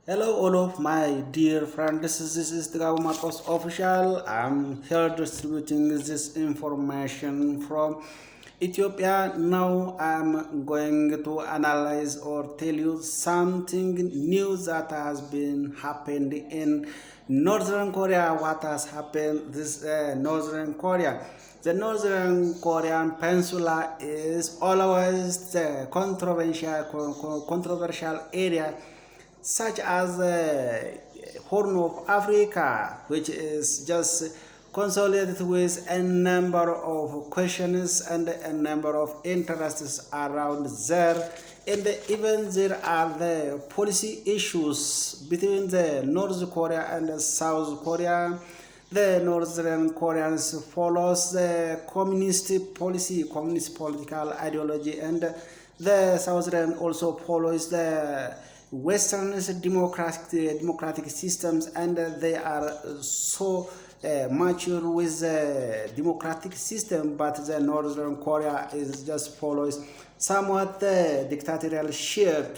Hello, all of my dear friends. This is the government official. I'm here distributing this information from Ethiopia. Now I'm going to analyze or tell you something new that has been happened in Northern Korea. What has happened this Northern Korea? The Northern Korean peninsula is always the controversial area such as the Horn of Africa, which is just consolidated with a number of questions and a number of interests around there. And even there are the policy issues between the North Korea and the South Korea. The Northern Koreans follows the communist policy, communist political ideology, and the Southern also follows the Western democratic systems, and they are so mature with the democratic system, but the Northern Korea is just follows somewhat the dictatorial shape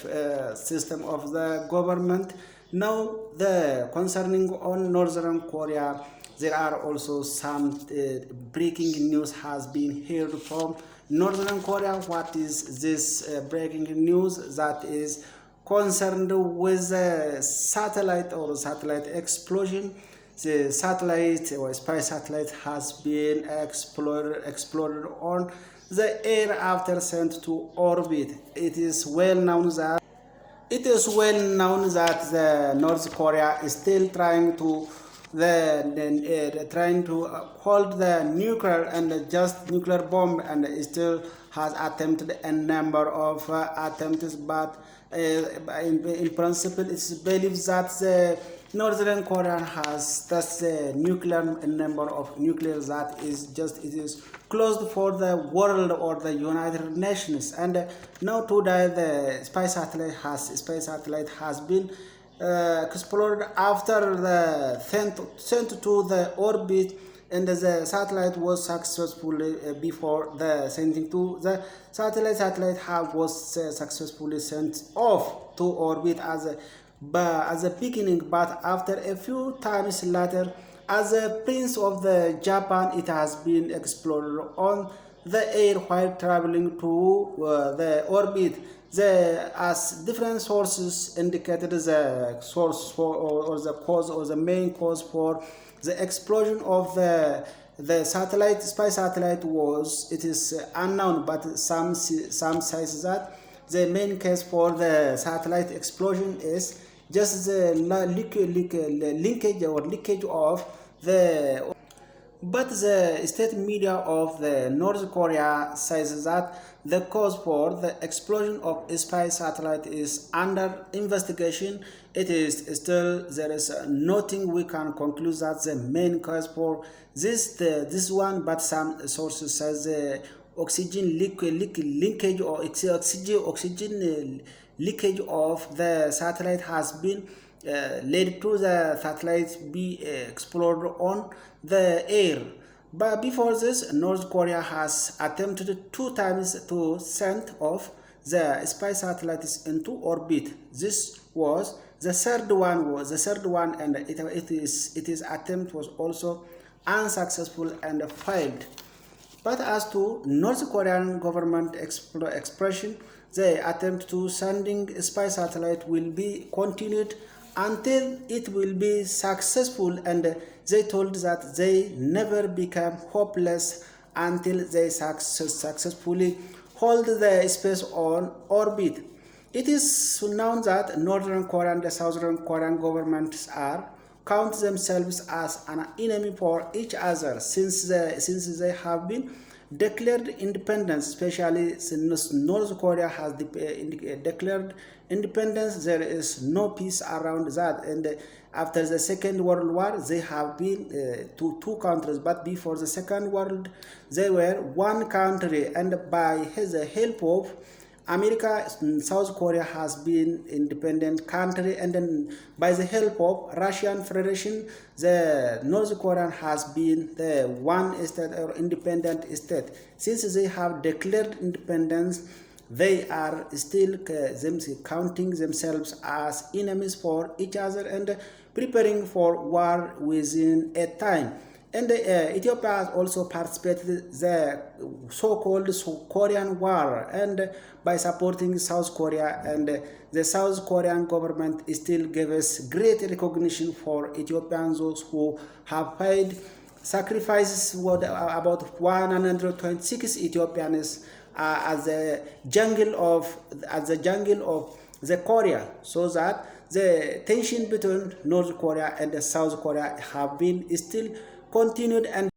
system of the government. Now, the concerning on Northern Korea, there are also some breaking news has been heard from Northern Korea. What is this breaking news that is concerned with the satellite or satellite explosion? The satellite or spy satellite has been explored on the air after sent to orbit. It is well known that the North Korea is still trying to hold the nuclear and just nuclear bomb, and it still has attempted a number of attempts, but in principle it's believed that the Northern Korea has that's the nuclear a number of nuclear that is just it is closed for the world or the United Nations. And now today the space satellite has been explored after the sent to the orbit, and the satellite was successfully before the sending to the satellite was successfully sent off to orbit as a beginning, but after a few times later, as a prince of the Japan, it has been explored on the air while traveling to the orbit. As different sources indicated, the source for or the cause or the main cause for the explosion of the satellite spy satellite was it is unknown, but some says that the main case for the satellite explosion is just the linkage or leakage of the, but the state media of the North Korea says that the cause for the explosion of a spy satellite is under investigation. It is still there is nothing we can conclude that the main cause for this one, but some sources says the oxygen linkage or oxygen leakage of the satellite has been led to the satellite be explored on the air. But before this, North Korea has attempted two times to send off the spy satellites into orbit. This was the third one, and its attempt was also unsuccessful and failed. But as to North Korean government expression, the attempt to sending spy satellite will be continued until it will be successful, and they told that they never become hopeless until they successfully hold the space on orbit. It is known that Northern Korea and the Southern Korean governments are count themselves as an enemy for each other since they have been declared independence, especially since North Korea has declared independence. There is no peace around that, and after the Second World War they have been two countries, but before the Second World they were one country, and by the help of America, South Korea has been independent country, and then by the help of Russian Federation, the North Korea has been the one state or independent state. Since they have declared independence, they are still counting themselves as enemies for each other and preparing for war within a time. And Ethiopia has also participated in the so-called Korean War, and by supporting South Korea, and the South Korean government still gives great recognition for Ethiopians, those who have paid sacrifices. About 126 Ethiopians at the jungle of the Korea, so that the tension between North Korea and South Korea have been still continued and